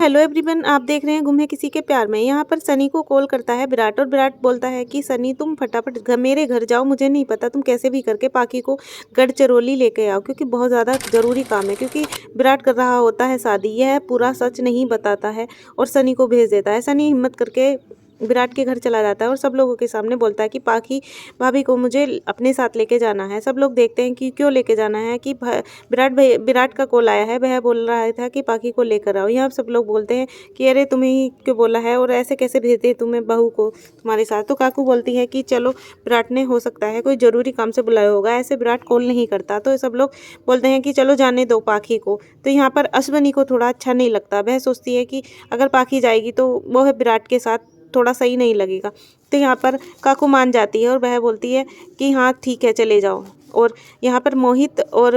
Hello everyone, आप देख रहे हैं गुम है किसी के प्यार में। यहाँ पर सनी को कॉल करता है विराट और विराट बोलता है कि सनी तुम फटाफट मेरे घर जाओ, मुझे नहीं पता तुम कैसे भी करके पाखी को गढ़चिरौली लेके आओ क्योंकि बहुत ज़्यादा ज़रूरी काम है। क्योंकि विराट कर रहा होता है शादी, यह पूरा सच नहीं बताता है और सनी को भेज देता है। सनी हिम्मत करके विराट के घर चला जाता है और सब लोगों के सामने बोलता है कि पाखी भाभी को मुझे अपने साथ लेके जाना है। सब लोग देखते हैं कि क्यों लेके जाना है, कि विराट का कॉल आया है, वह बोल रहा था कि पाखी को लेकर आओ। यहाँ सब लोग बोलते हैं कि अरे तुम्हें ही क्यों बोला है और ऐसे कैसे भेज दे तुम्हें बहू को तुम्हारे साथ। तो काकू बोलती है कि चलो विराट ने हो सकता है कोई ज़रूरी काम से बुलाया होगा, ऐसे विराट कॉल नहीं करता। तो सब लोग बोलते हैं कि चलो जाने दो पाखी को। तो यहाँ पर अश्वनी को थोड़ा अच्छा नहीं लगता, वह सोचती है कि अगर पाखी जाएगी तो वह विराट के साथ थोड़ा सही नहीं लगेगा। तो यहाँ पर काकू मान जाती है और वह बोलती है कि हाँ ठीक है चले जाओ। और यहाँ पर मोहित और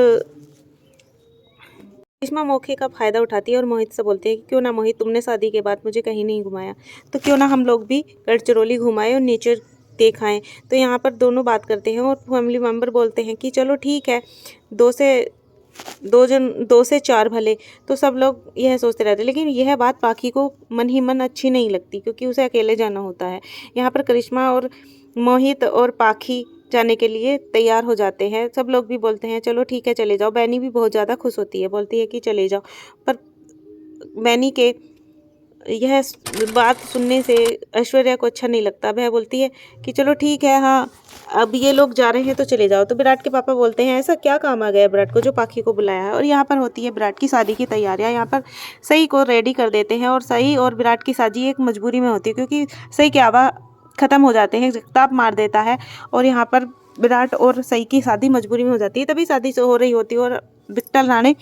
करिश्मा मौके का फ़ायदा उठाती है और मोहित से बोलती है कि क्यों ना मोहित, तुमने शादी के बाद मुझे कहीं नहीं घुमाया, तो क्यों ना हम लोग भी गढ़चिरौली घुमाएं और नेचर देख आएँ। तो यहाँ पर दोनों बात करते हैं और फैमिली मेम्बर बोलते हैं कि चलो ठीक है, दो से चार भले। तो सब लोग यह सोचते रहते हैं, लेकिन यह बात पाखी को मन ही मन अच्छी नहीं लगती क्योंकि उसे अकेले जाना होता है। यहाँ पर करिश्मा और मोहित और पाखी जाने के लिए तैयार हो जाते हैं। सब लोग भी बोलते हैं चलो ठीक है चले जाओ। बैनी भी बहुत ज़्यादा खुश होती है, बोलती है कि चले जाओ। पर बैनी के यह बात सुनने से ऐश्वर्या को अच्छा नहीं लगता। वह बोलती है कि चलो ठीक है, हाँ अब ये लोग जा रहे हैं तो चले जाओ। तो विराट के पापा बोलते हैं ऐसा क्या काम आ गया विराट को जो पाखी को बुलाया है। और यहाँ पर होती है विराट की शादी की तैयारियाँ। यहाँ पर सही को रेडी कर देते हैं और सही और विराट की शादी एक मजबूरी में होती है क्योंकि सही के आवा ख़त्म हो जाते हैं, जगताप मार देता है और यहाँ पर विराट और सई की शादी मजबूरी में हो जाती है। तभी शादी हो रही होती है और विट्ठल राणे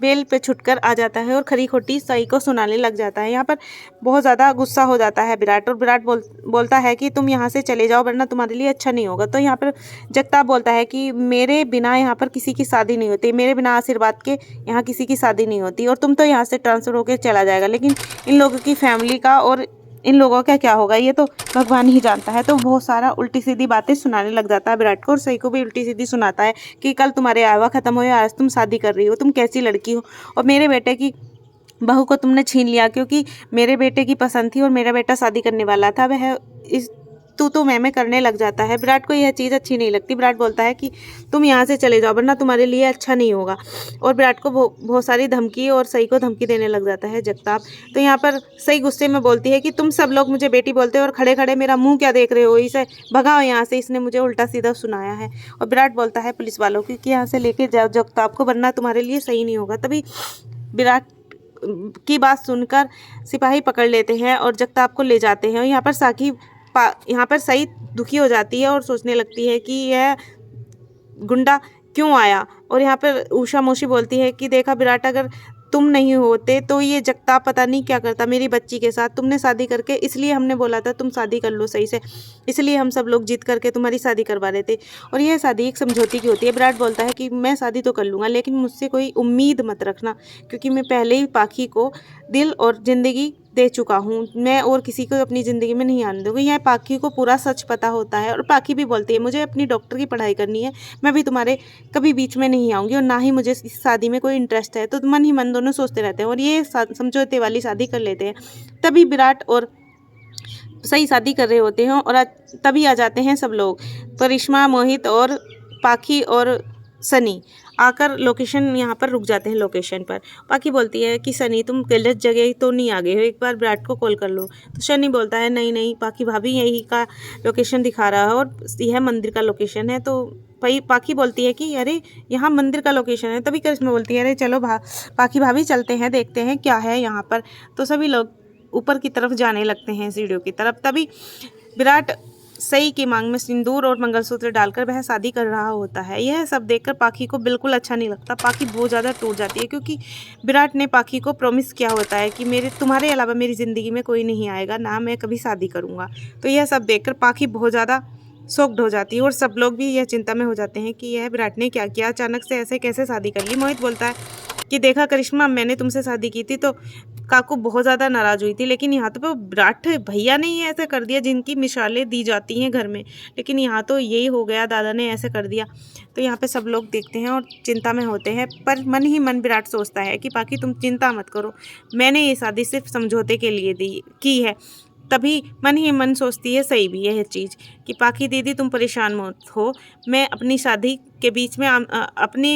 बेल पे छुटकर आ जाता है और खरी खोटी सई को सुनाने लग जाता है। यहाँ पर बहुत ज़्यादा गुस्सा हो जाता है विराट और विराट बोलता है कि तुम यहाँ से चले जाओ वरना तुम्हारे लिए अच्छा नहीं होगा। तो यहाँ पर जगताप बोलता है कि मेरे बिना यहाँ पर किसी की शादी नहीं होती, मेरे बिना आशीर्वाद के यहाँ किसी की शादी नहीं होती और तुम तो यहाँ से ट्रांसफ़र होकर चला जाएगा, लेकिन इन लोगों की फैमिली का और इन लोगों का क्या होगा ये तो भगवान ही जानता है। तो बहुत सारा उल्टी सीधी बातें सुनाने लग जाता है विराट को और सही को भी उल्टी सीधी सुनाता है कि कल तुम्हारे आयवा ख़त्म हो या आज तुम शादी कर रही हो, तुम कैसी लड़की हो और मेरे बेटे की बहू को तुमने छीन लिया क्योंकि मेरे बेटे की पसंद थी और मेरा बेटा शादी करने वाला था। वह इस तू मैं करने लग जाता है। विराट को यह चीज़ अच्छी नहीं लगती। विराट बोलता है कि तुम यहाँ से चले जाओ वरना तुम्हारे लिए अच्छा नहीं होगा और विराट को बहुत सारी धमकी और सही को धमकी देने लग जाता है जगताप। तो यहाँ पर सही गुस्से में बोलती है कि तुम सब लोग मुझे बेटी बोलते हो और खड़े खड़े मेरा मुंह क्या देख रहे हो, इसे भगाओ यहाँ से, इसने मुझे उल्टा सीधा सुनाया है। और विराट बोलता है पुलिस वालों की कि यहाँ से लेके जाओ जगताप को वरना तुम्हारे लिए सही नहीं होगा। तभी विराट की बात सुनकर सिपाही पकड़ लेते हैं और जगताप को ले जाते हैं। और यहाँ पर सई दुखी हो जाती है और सोचने लगती है कि यह गुंडा क्यों आया। और यहाँ पर उषा मौसी बोलती है कि देखा विराट, अगर तुम नहीं होते तो ये जगताप पता नहीं क्या करता मेरी बच्ची के साथ। तुमने शादी करके, इसलिए हमने बोला था तुम शादी कर लो सही से, इसलिए हम सब लोग जीत करके तुम्हारी शादी करवा रहे थे। और यह शादी एक समझौते की होती है। विराट बोलता है कि मैं शादी तो कर लूँगा लेकिन मुझसे कोई उम्मीद मत रखना क्योंकि मैं पहले ही पाखी को दिल और ज़िंदगी दे चुका हूँ, मैं और किसी को अपनी ज़िंदगी में नहीं आने दूँगी। यह पाखी को पूरा सच पता होता है और पाखी भी बोलती है मुझे अपनी डॉक्टर की पढ़ाई करनी है, मैं भी तुम्हारे कभी बीच में नहीं आऊँगी और ना ही मुझे इस शादी में कोई इंटरेस्ट है। तो मन ही मन दोनों सोचते रहते हैं और ये समझौते वाली शादी कर लेते हैं। तभी विराट और सही शादी कर रहे होते हैं और तभी आ जाते हैं सब लोग, करिश्मा, मोहित और पाखी और सनी आकर लोकेशन यहाँ पर रुक जाते हैं। लोकेशन पर पाखी बोलती है कि सनी तुम गलत जगह तो नहीं आ गए हो, एक बार विराट को कॉल कर लो। तो सनी बोलता है नहीं नहीं पाखी भाभी यही का लोकेशन दिखा रहा है और यह मंदिर का लोकेशन है। तो पाखी बोलती है कि अरे यहाँ मंदिर का लोकेशन है। तभी करिश्मा बोलती है अरे चलो पाखी भाभी चलते हैं, देखते हैं क्या है यहाँ पर। तो सभी लोग ऊपर की तरफ जाने लगते हैं सीढ़ियों की तरफ। तभी विराट सई की मांग में सिंदूर और मंगलसूत्र डालकर वह शादी कर रहा होता है। यह सब देखकर पाखी को बिल्कुल अच्छा नहीं लगता। पाखी बहुत ज़्यादा टूट जाती है क्योंकि विराट ने पाखी को प्रॉमिस किया होता है कि तुम्हारे अलावा मेरी ज़िंदगी में कोई नहीं आएगा, ना मैं कभी शादी करूँगा। तो यह सब देखकर पाखी बहुत ज़्यादा शॉक्ड हो जाती है और सब लोग भी यह चिंता में हो जाते हैं कि यह विराट ने क्या किया, अचानक से ऐसे कैसे शादी कर ली। मोहित बोलता है कि देखा करिश्मा, मैंने तुमसे शादी की थी तो काकू बहुत ज़्यादा नाराज़ हुई थी, लेकिन यहाँ तो विराट भैया ने ही ऐसा कर दिया जिनकी मिसालें दी जाती हैं घर में, लेकिन यहाँ तो यही हो गया, दादा ने ऐसे कर दिया। तो यहाँ पे सब लोग देखते हैं और चिंता में होते हैं, पर मन ही मन विराट सोचता है कि पाखी तुम चिंता मत करो, मैंने ये शादी सिर्फ समझौते के लिए की है। तभी मन ही मन सोचती है, सही भी है ये चीज़ कि पाखी दीदी तुम परेशान मत हो, मैं अपनी शादी के बीच में अपने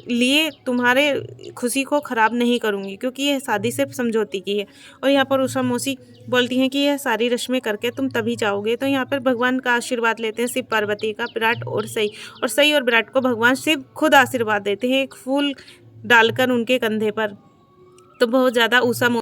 लिए तुम्हारे खुशी को ख़राब नहीं करूँगी, क्योंकि यह शादी सिर्फ समझौते की है। और यहाँ पर उषा मौसी बोलती हैं कि यह सारी रस्में करके तुम तभी जाओगे। तो यहाँ पर भगवान का आशीर्वाद लेते हैं, शिव पार्वती का, विराट और सई और विराट को भगवान शिव खुद आशीर्वाद देते हैं एक फूल डालकर उनके कंधे पर। तो बहुत ज़्यादा उषा